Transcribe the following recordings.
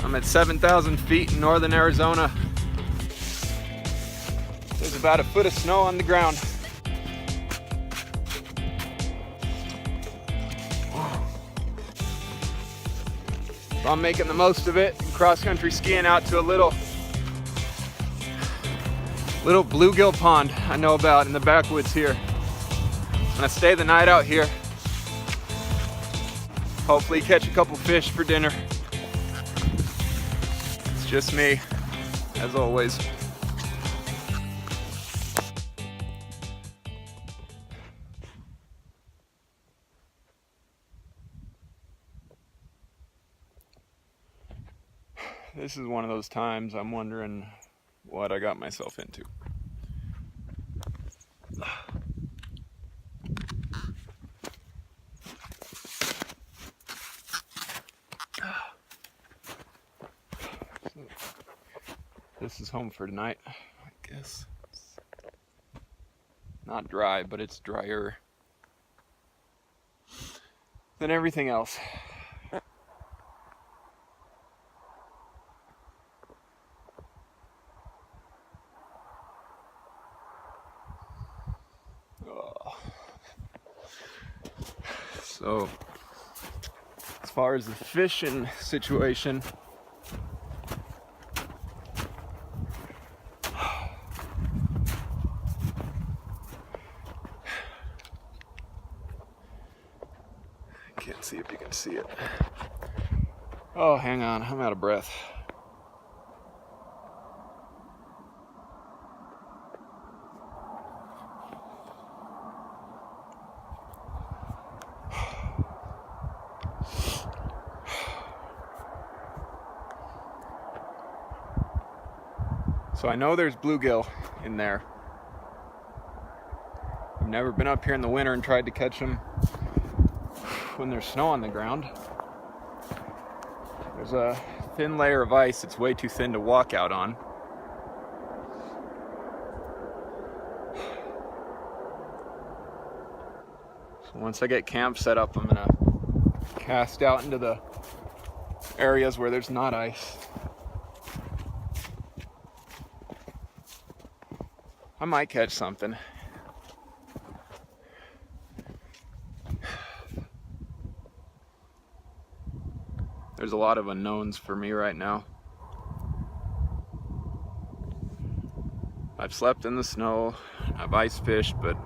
I'm at 7,000 feet in northern Arizona. There's about a foot of snow on the ground. So I'm making the most of it, cross-country skiing out to a little bluegill pond I know about in the backwoods here. I'm gonna stay the night out here. Hopefully catch a couple fish for dinner. It's just me, as always. This is one of those times I'm wondering what I got myself into. This is home for tonight, I guess. It's not dry, but it's drier than everything else. So, as far as the fishing situation, can't see if you can see it. Oh, hang on, I'm out of breath. So I know there's bluegill in there. I've never been up here in the winter and tried to catch them when there's snow on the ground. There's a thin layer of ice that's way too thin to walk out on. So once I get camp set up, I'm gonna cast out into the areas where there's not ice. I might catch something. There's a lot of unknowns for me right now. I've slept in the snow, I've ice fished, but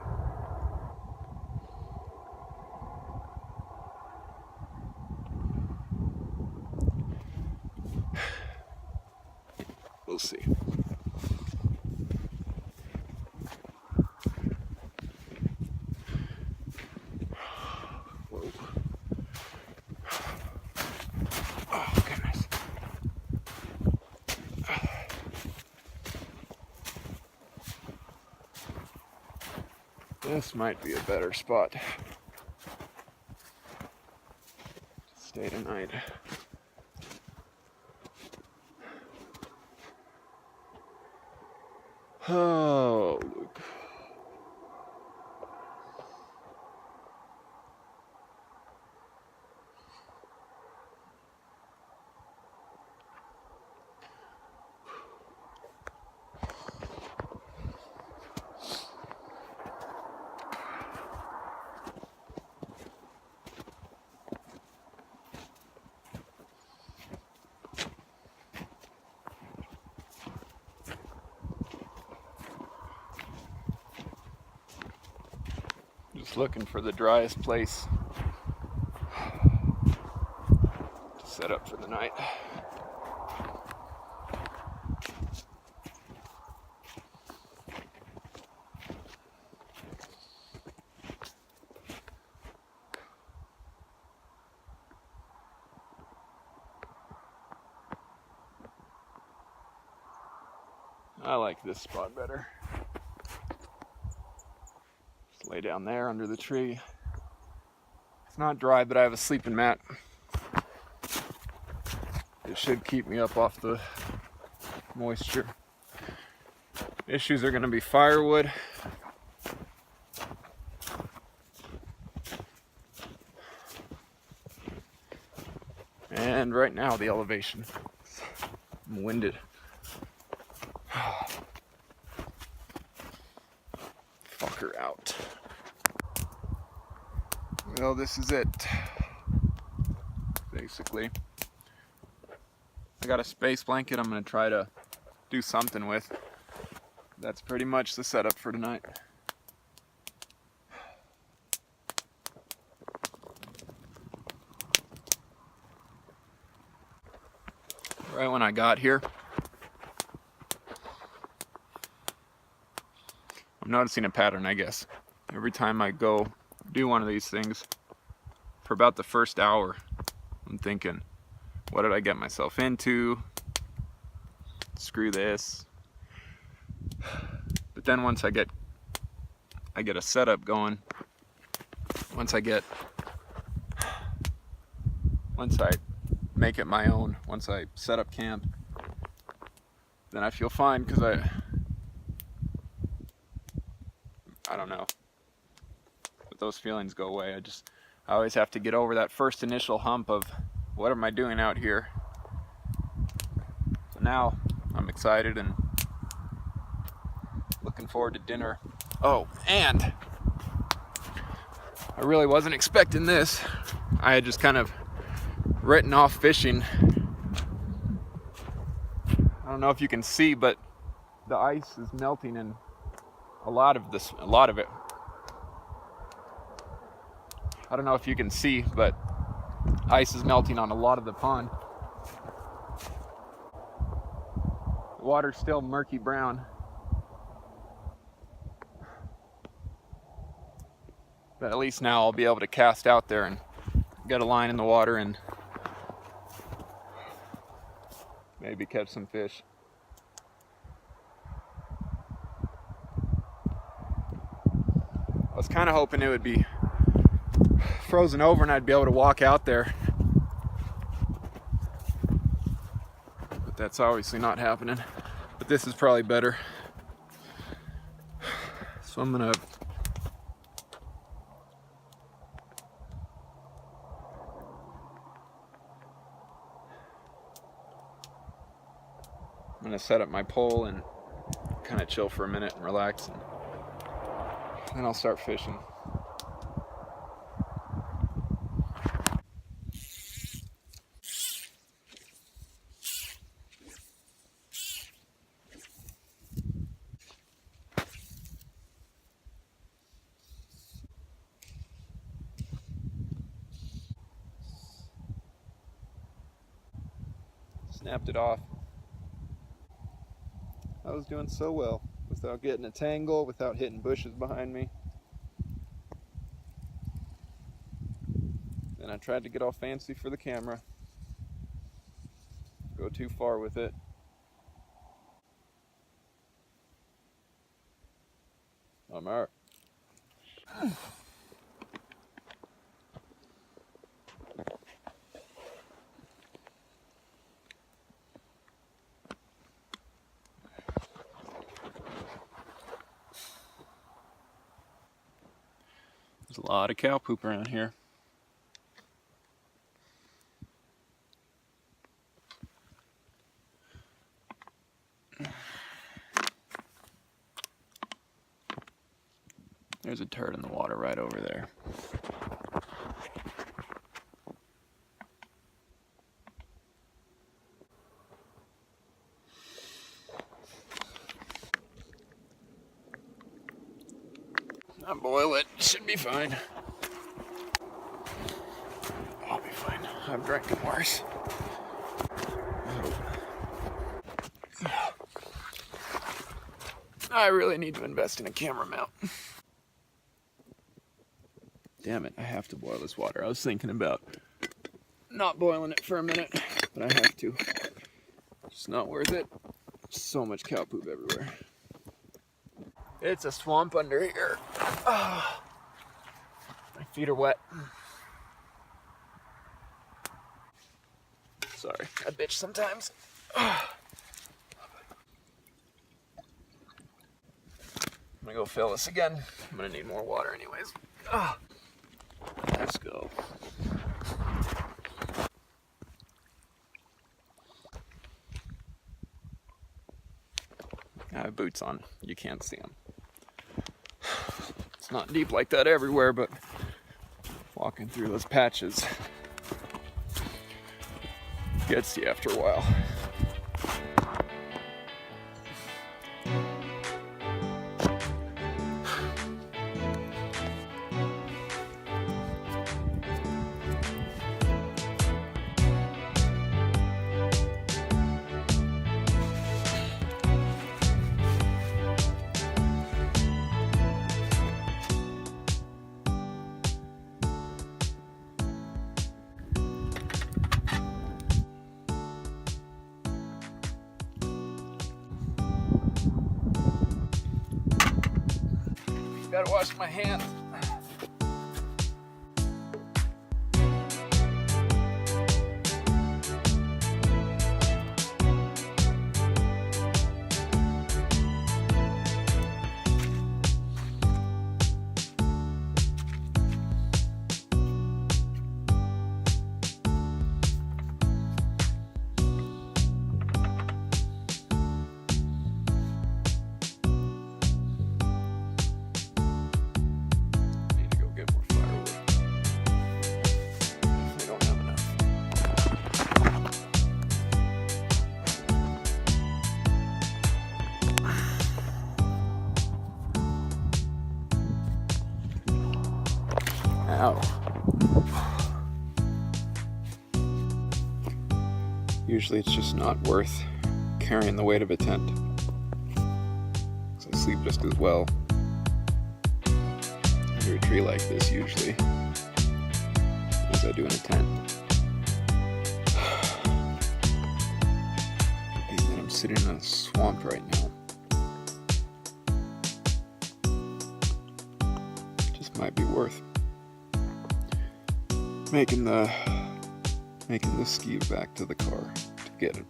we'll see. Whoa. Oh, goodness. This might be a better spot to stay tonight. Oh, look. Just looking for the driest place to set up for the night. I like this spot better. Just lay down there under the tree. It's not dry, but I have a sleeping mat. It should keep me up off the moisture. Issues are going to be firewood. And right now the elevation. I'm winded. Fucker out. Well, this is it. Basically. I got a space blanket I'm gonna try to do something with. That's pretty much the setup for tonight. Right when I got here, I'm noticing a pattern, I guess. Every time I go do one of these things, for about the first hour, I'm thinking, what did I get myself into? Screw this. But then once I get a setup going, once I make it my own, once I set up camp, then I feel fine, because I don't know, but those feelings go away. I always have to get over that first initial hump of, what am I doing out here? So now I'm excited and looking forward to dinner. Oh, and I really wasn't expecting this. I had just kind of written off fishing. I don't know if you can see, but the ice is melting in a lot of it. I don't know if you can see, but ice is melting on a lot of the pond. The water's still murky brown. But at least now I'll be able to cast out there and get a line in the water and maybe catch some fish. I was kind of hoping it would be frozen over and I'd be able to walk out there. But that's obviously not happening. But this is probably better. So I'm gonna set up my pole and kind of chill for a minute and relax, and then I'll start fishing. Snapped it off. I was doing so well without getting a tangle, without hitting bushes behind me. Then I tried to get all fancy for the camera. Go too far with it. I'm out. There's a lot of cow poop around here. There's a turd in the water right over there. I'll boil it, should be fine. I'll be fine. I've drinking worse. I really need to invest in a camera mount. Damn it, I have to boil this water. I was thinking about not boiling it for a minute, but I have to. It's not worth it. So much cow poop everywhere. It's a swamp under here. Oh, my feet are wet. Sorry, I bitch sometimes. Oh. I'm gonna go fill this again. I'm gonna need more water anyways. Oh. Let's go. my boots on, you can't see them. It's not deep like that everywhere, but walking through those patches gets you after a while. Gotta wash my hands. Ow. Usually it's just not worth carrying the weight of a tent, because I sleep just as well under a tree like this usually as I do in a tent. And then I'm sitting in a swamp right now. Just might be worth making the ski back to the car to get it.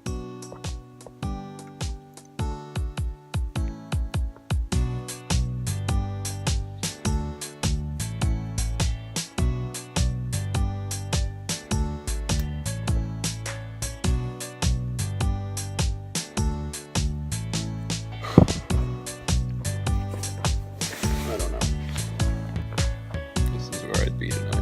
I don't know. This is where I'd be tonight.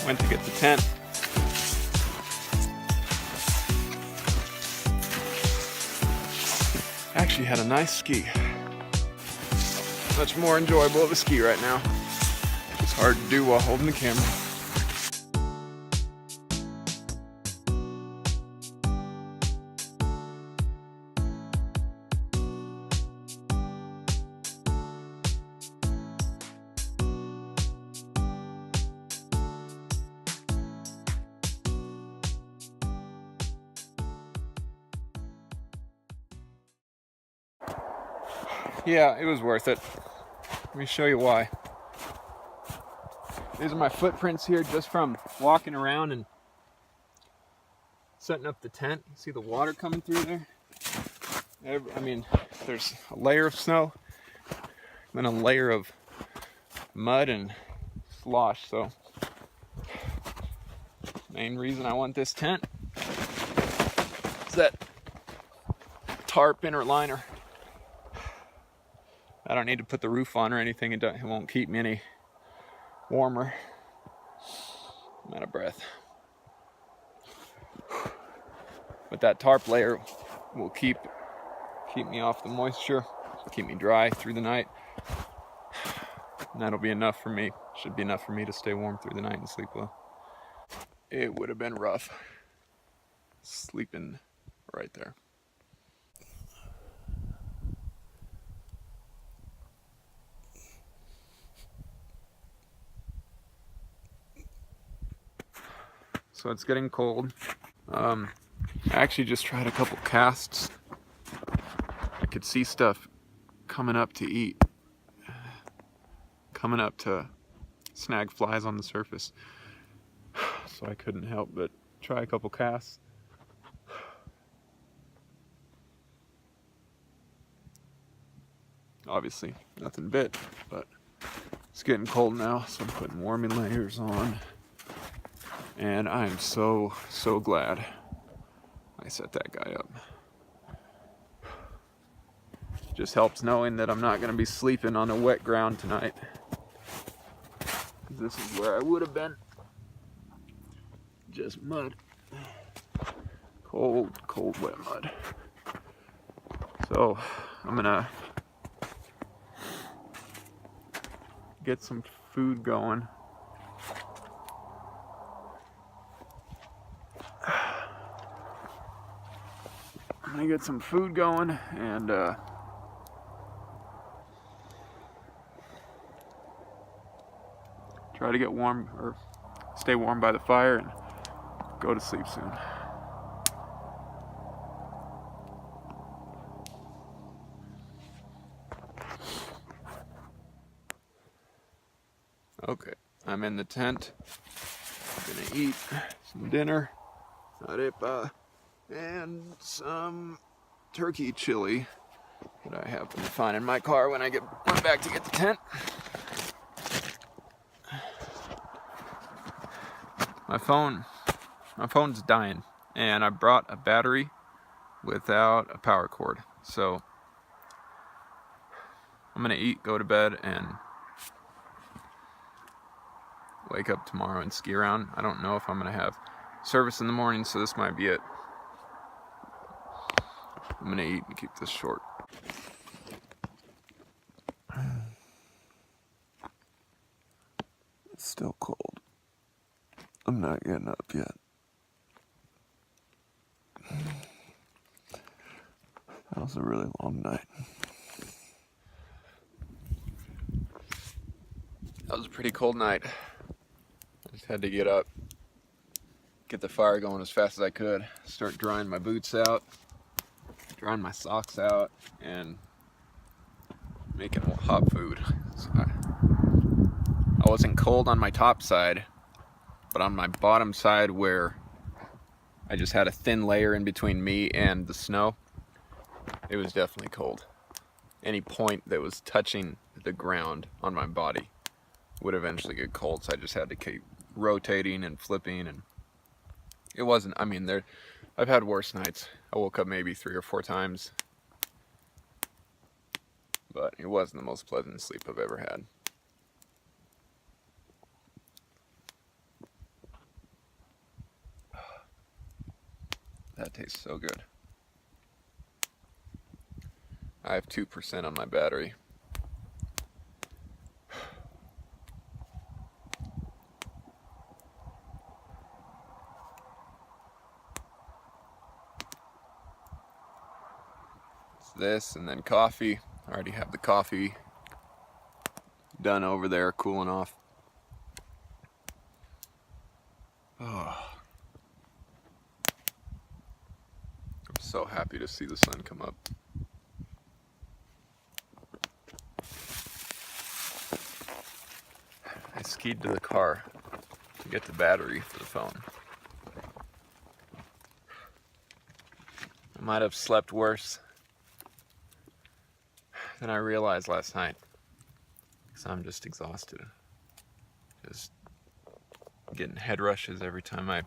Went to get the tent. Actually had a nice ski. Much more enjoyable of a ski right now. It's hard to do while holding the camera. Yeah, it was worth it. Let me show you why. These are my footprints here just from walking around and setting up the tent. See the water coming through there? I mean, there's a layer of snow, then a layer of mud and slosh. So, main reason I want this tent is that tarp inner liner. I don't need to put the roof on or anything. It won't keep me any warmer. I'm out of breath. But that tarp layer will keep me off the moisture, keep me dry through the night. And that'll be enough for me. Should be enough for me to stay warm through the night and sleep well. It would have been rough sleeping right there. So it's getting cold. I actually just tried a couple casts. I could see stuff coming up to eat, coming up to snag flies on the surface. So I couldn't help but try a couple casts. Obviously, nothing bit, but it's getting cold now, so I'm putting warming layers on. And I'm so glad I set that guy up. Just helps knowing that I'm not going to be sleeping on the wet ground tonight. This is where I would have been. Just mud. Cold, wet mud. So I'm gonna get some food going. And try to get warm or stay warm by the fire and go to sleep soon. Okay, I'm in the tent. I'm gonna eat some dinner, arepa, and some turkey chili that I happen to find in my car when I went back to get the tent. My phone's dying, and I brought a battery without a power cord. So I'm gonna eat, go to bed, and wake up tomorrow and ski around. I don't know if I'm gonna have service in the morning, so this might be it. I'm gonna eat and keep this short. It's still cold. I'm not getting up yet. That was a really long night. That was a pretty cold night. I just had to get up, get the fire going as fast as I could, start drying my boots out, drying my socks out, and making hot food. So I wasn't cold on my top side, but on my bottom side where I just had a thin layer in between me and the snow, it was definitely cold. Any point that was touching the ground on my body would eventually get cold, so I just had to keep rotating and flipping, and it wasn't, I mean, I've had worse nights. I woke up maybe 3 or 4 times, but it wasn't the most pleasant sleep I've ever had. That tastes so good. I have 2% on my battery. It's this and then coffee. I already have the coffee done over there, cooling off. Oh. I'm so happy to see the sun come up. I skied to the car to get the battery for the phone. I might have slept worse than I realized last night, because I'm just exhausted. Just getting head rushes every time I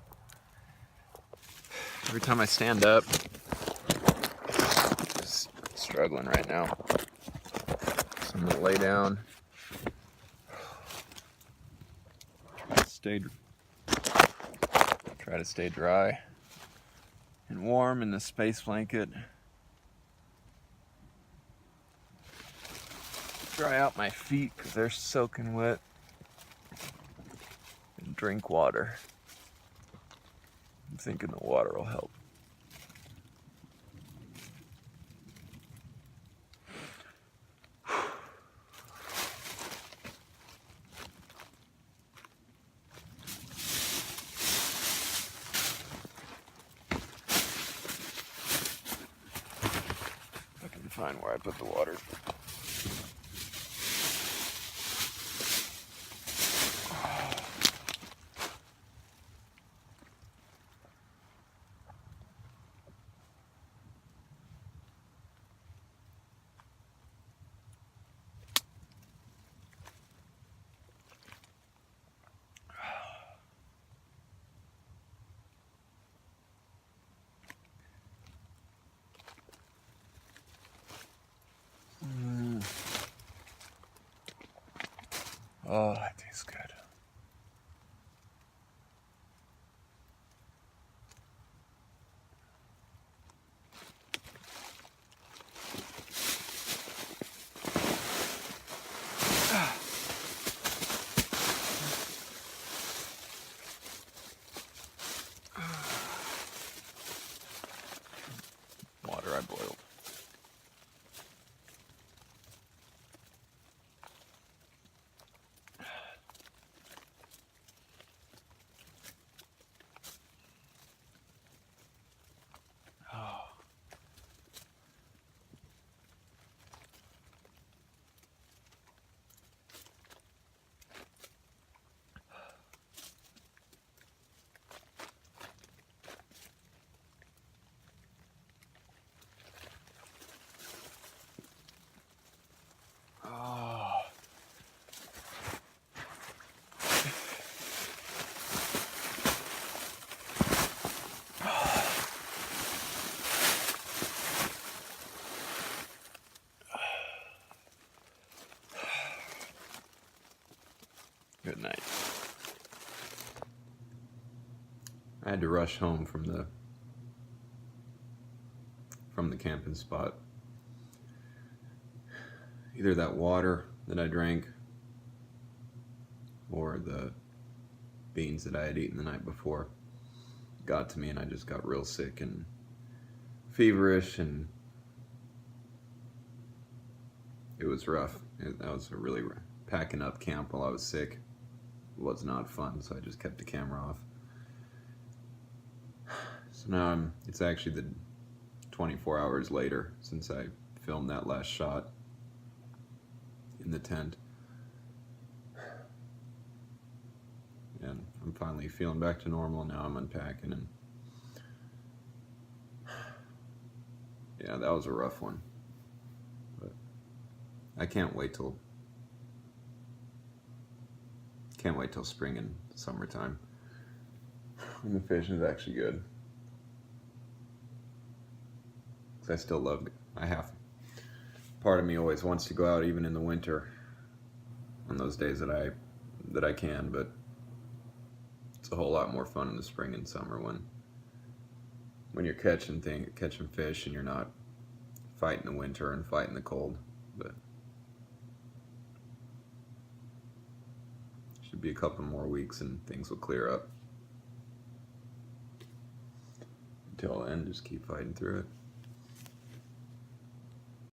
stand up. Just struggling right now. So I'm gonna lay down. Try to stay dry and warm in the space blanket. Dry out my feet because they're soaking wet. And drink water. I'm thinking the water will help. I can find where I put the water. I had to rush home from the camping spot. Either that water that I drank or the beans that I had eaten the night before got to me, and I just got real sick and feverish, and it was rough. That was a really packing up camp while I was sick was not fun, so I just kept the camera off. So now it's actually the 24 hours later since I filmed that last shot in the tent, and I'm finally feeling back to normal. Now I'm unpacking, and yeah, that was a rough one, but I can't wait till spring and summertime when the fishing is actually good. I still love it. Part of me always wants to go out even in the winter on those days that I can, but it's a whole lot more fun in the spring and summer when you're catching fish and you're not fighting the winter and fighting the cold. But should be a couple more weeks and things will clear up. Until then, just keep fighting through it.